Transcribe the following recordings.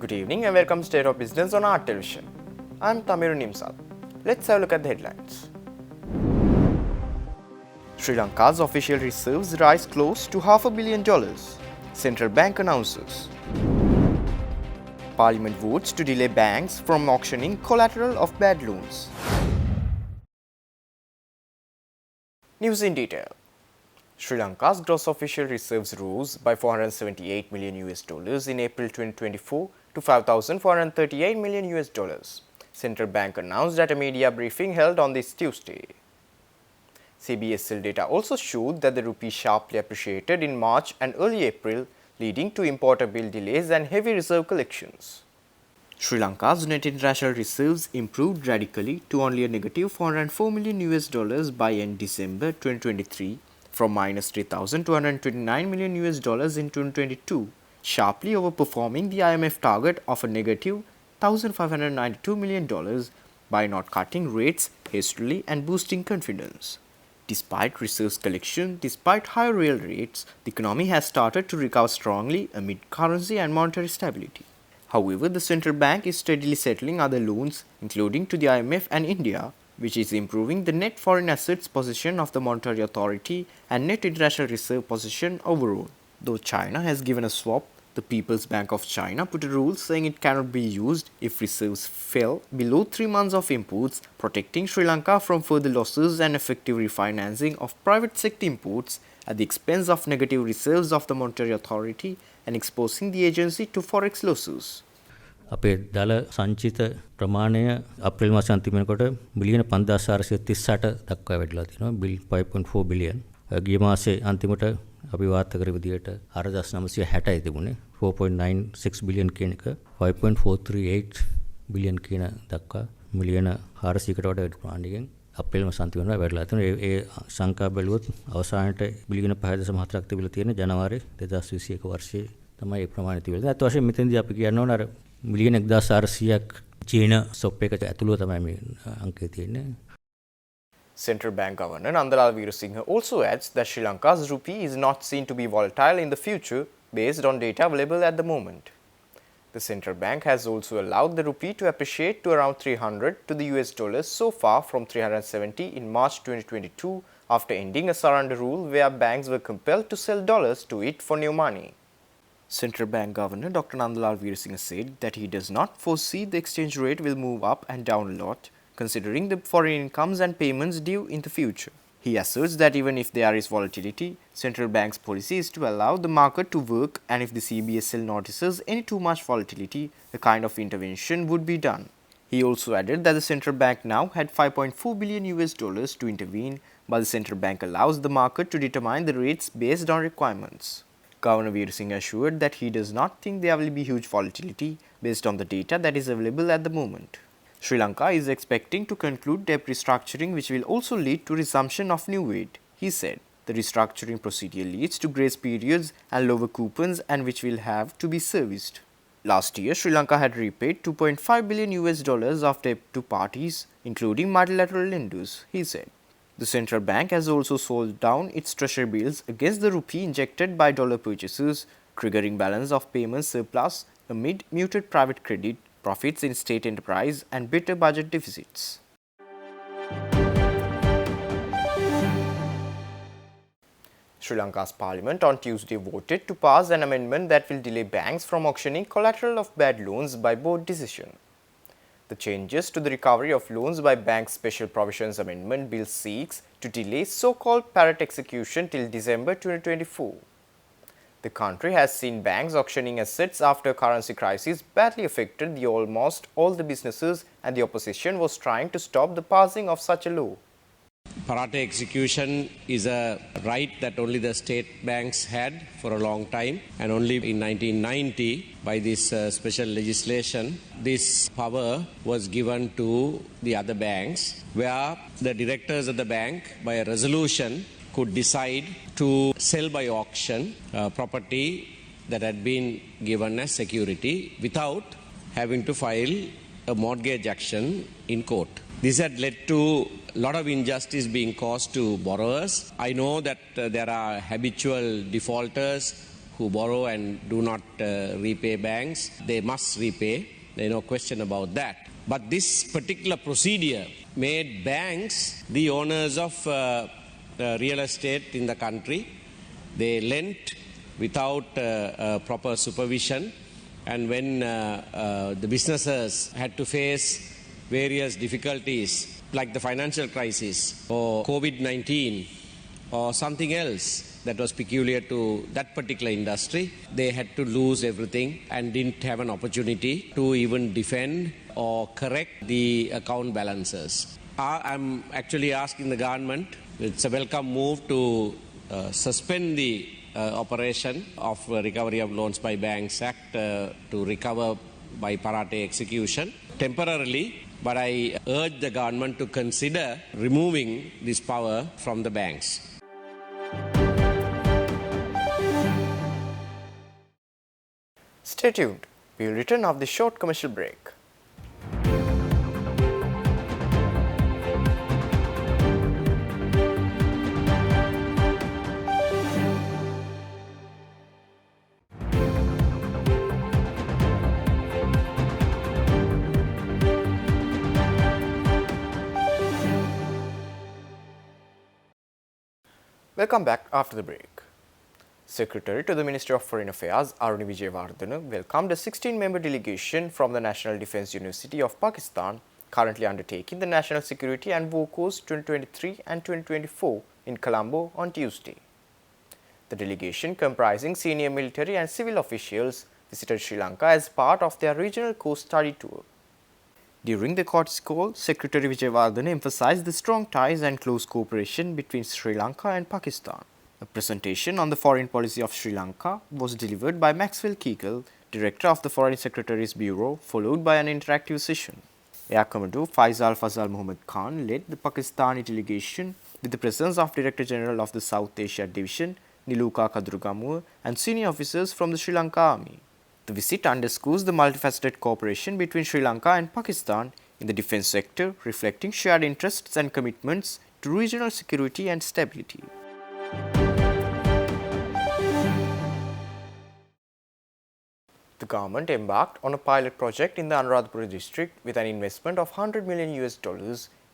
Good evening and welcome to State of Business on Art Television. I'm Tamiru Nimsal. Let's have a look at the headlines. Sri Lanka's official reserves rise close to $500 million. Central Bank announces. Parliament votes to delay banks from auctioning collateral of bad loans. News in detail. Sri Lanka's gross official reserves rose by $478 million in April 2024 to $5,438 million. Central Bank announced at a media briefing held on this Tuesday. CBSL data also showed that the rupee sharply appreciated in March and early April, leading to importer bill delays and heavy reserve collections. Sri Lanka's net international reserves improved radically to only a negative $404 million by end December 2023 from minus $3,229 million in 2022, sharply overperforming the IMF target of a negative $1,592 million by not cutting rates hastily and boosting confidence. Despite reserves collection, despite higher real rates, the economy has started to recover strongly amid currency and monetary stability. However, the central bank is steadily settling other loans, including to the IMF and India, which is improving the net foreign assets position of the monetary authority and net international reserve position overall. Though China has given a swap, the People's Bank of China put a rule saying it cannot be used if reserves fell below 3 months of imports, protecting Sri Lanka from further losses and effective refinancing of private sector imports at the expense of negative reserves of the monetary authority and exposing the agency to forex losses. අපේ දල සංචිත ප්‍රමාණය අප්‍රේල් මාස අන්තිම වෙනකොට බිලියන 5438 දක්වා වැඩිලා තිනවා. Bill 5.4 billion. ගිය මාසේ අන්තිමට අපි වාර්තා කර විදියට 4960යි තිබුණේ. 4.96 බිලියන් කියන එක 5.438 බිලියන් කියන දක්වා මිලියන 400කට වඩා වැඩි ප්‍රමාණයකින් අප්‍රේල් මාස අන්තිම වෙනකොට වැඩිලා තිනවා. ඒ සංඛ්‍යා බැලුවොත් අවසානයේ බිලියන 5.4ක් තිබිලා තියෙන ජනවාරි 2021 වර්ෂයේ තමයි ඒ ප්‍රමාණය තිබෙන්නේ. ඒත් වශයෙන් මෙතෙන්දී අපි කියන්න ඕන අර මිලියන 1400ක් චීන ස්ටොප් එකට ඇතුළු තමයි මේ අංකය තියෙන්නේ. Central Bank Governor Nandalal Veerasinghe also adds that Sri Lanka's rupee is not seen to be volatile in the future based on data available at the moment. The central bank has also allowed the rupee to appreciate to around 300 to the US dollar so far from 370 in March 2022 after ending a surrender rule where banks were compelled to sell dollars to it for new money. Central Bank Governor Dr. Nandalal Veerasinghe said that he does not foresee the exchange rate will move up and down a lot, considering the foreign incomes and payments due in the future. He asserts that even if there is volatility, central bank's policy is to allow the market to work, and if the CBSL notices any too much volatility, a kind of intervention would be done. He also added that the central bank now had $5.4 billion to intervene, but the central bank allows the market to determine the rates based on requirements. Governor Veerasinghe assured that he does not think there will be huge volatility based on the data that is available at the moment. Sri Lanka is expecting to conclude debt restructuring, which will also lead to resumption of new aid. He said the restructuring procedure leads to grace periods and lower coupons, and which will have to be serviced. Last year, Sri Lanka had repaid $2.5 billion of debt to parties, including multilateral lenders, he said. The central bank has also sold down its treasury bills against the rupee injected by dollar purchases, triggering balance of payments surplus amid muted private credit, profits in state enterprise and better budget deficits. Sri Lanka's parliament on Tuesday voted to pass an amendment that will delay banks from auctioning collateral of bad loans by board decision. The changes to the Recovery of Loans by Banks Special Provisions Amendment Bill seeks to delay so-called parrot execution till December 2024. The country has seen banks auctioning assets after currency crisis badly affected almost all the businesses, and the opposition was trying to stop the passing of such a law. Parate execution is a right that only the state banks had for a long time, and only in 1990 by this special legislation this power was given to the other banks, where the directors of the bank by a resolution could decide to sell by auction property that had been given as security without having to file a mortgage action in court. This had led to a lot of injustice being caused to borrowers. I know that there are habitual defaulters who borrow and do not repay banks, they must repay. There's no question about that. But this particular procedure made banks the owners of real estate in the country. They lent without proper supervision, and when the businesses had to face various difficulties like the financial crisis or COVID-19 or something else that was peculiar to that particular industry, they had to lose everything and didn't have an opportunity to even defend or correct the account balances. I'm actually asking the government, it's a welcome move to suspend the operation of Recovery of Loans by Banks Act to recover by parate execution temporarily, but I urge the government to consider removing this power from the banks. Stay tuned. We will return after the short commercial break. Welcome back after the break. Secretary to the Ministry of Foreign Affairs, Aruni Vijayawardena, welcomed a 16-member delegation from the National Defence University of Pakistan, currently undertaking the National Security and War Course 2023 and 2024 in Colombo on Tuesday. The delegation, comprising senior military and civil officials, visited Sri Lanka as part of their regional course study tour. During the court's call, Secretary Vijayawardena emphasized the strong ties and close cooperation between Sri Lanka and Pakistan. A presentation on the foreign policy of Sri Lanka was delivered by Maxwell Kegel, Director of the Foreign Secretary's Bureau, followed by an interactive session. Air Commodore Faisal Fazal Muhammad Khan led the Pakistani delegation with the presence of Director General of the South Asia Division, Niluka Kadrugamur, and senior officers from the Sri Lanka Army. The visit underscores the multifaceted cooperation between Sri Lanka and Pakistan in the defence sector, reflecting shared interests and commitments to regional security and stability. The government embarked on a pilot project in the Anuradhapura district with an investment of $100 million,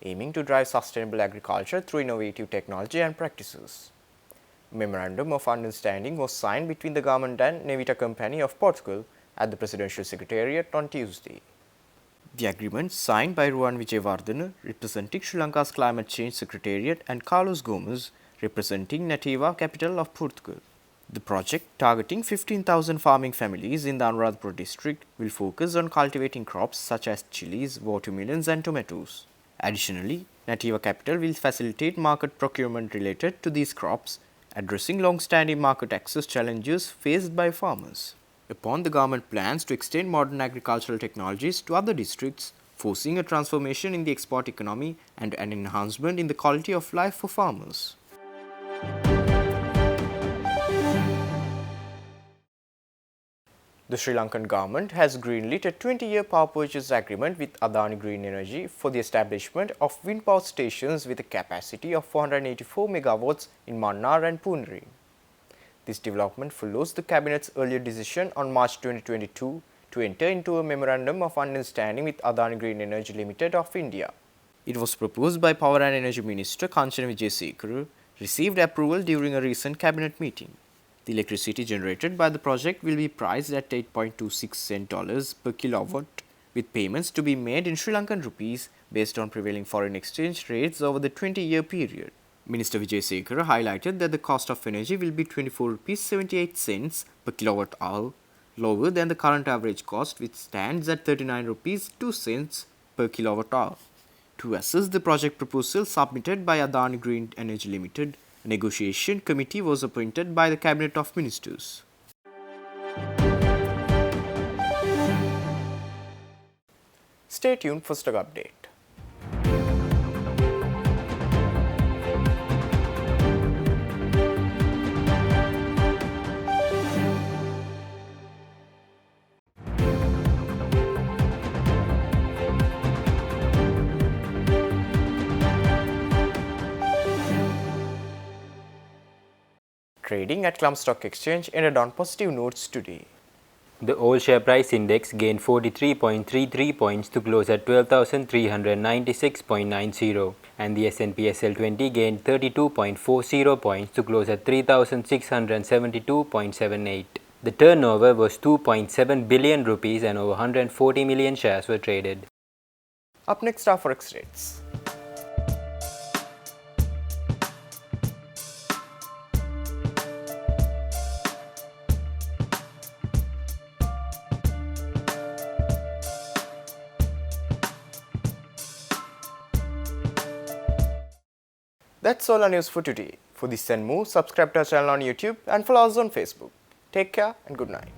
aiming to drive sustainable agriculture through innovative technology and practices. A memorandum of understanding was signed between the government and Nevita Company of Portugal at the Presidential Secretariat on Tuesday. The agreement, signed by Ruwan Vijayawardena, representing Sri Lanka's Climate Change Secretariat, and Carlos Gomes, representing Nativa, capital of Portugal. The project, targeting 15,000 farming families in the Anuradhapura district, will focus on cultivating crops such as chilies, watermelons and tomatoes. Additionally, Nativa Capital will facilitate market procurement related to these crops, addressing long-standing market access challenges faced by farmers. Upon the government plans to extend modern agricultural technologies to other districts, forcing a transformation in the export economy and an enhancement in the quality of life for farmers. The Sri Lankan government has greenlit a 20-year power purchase agreement with Adani Green Energy for the establishment of wind power stations with a capacity of 484 megawatts in Mannar and Puneri. This development follows the Cabinet's earlier decision on March 2022 to enter into a memorandum of understanding with Adani Green Energy Limited of India. It was proposed by Power and Energy Minister Kanchana Wijesekara, received approval during a recent cabinet meeting. The electricity generated by the project will be priced at $8.26 per kilowatt, with payments to be made in Sri Lankan rupees based on prevailing foreign exchange rates over the 20-year period. Minister Wijesekara highlighted that the cost of energy will be ₹24.78 per kilowatt hour, lower than the current average cost, which stands at ₹39.02 per kilowatt hour. To assess the project proposal submitted by Adani Green Energy Limited, a negotiation committee was appointed by the Cabinet of Ministers. Stay tuned for stock update. Trading at Clump Stock Exchange ended on positive notes today. The All Share Price Index gained 43.33 points to close at 12,396.90, and the S&P SL20 gained 32.40 points to close at 3,672.78. The turnover was 2.7 billion rupees and over 140 million shares were traded. Up next are forex rates. That's all our news for today. For this and more, subscribe to our channel on YouTube and follow us on Facebook. Take care and good night.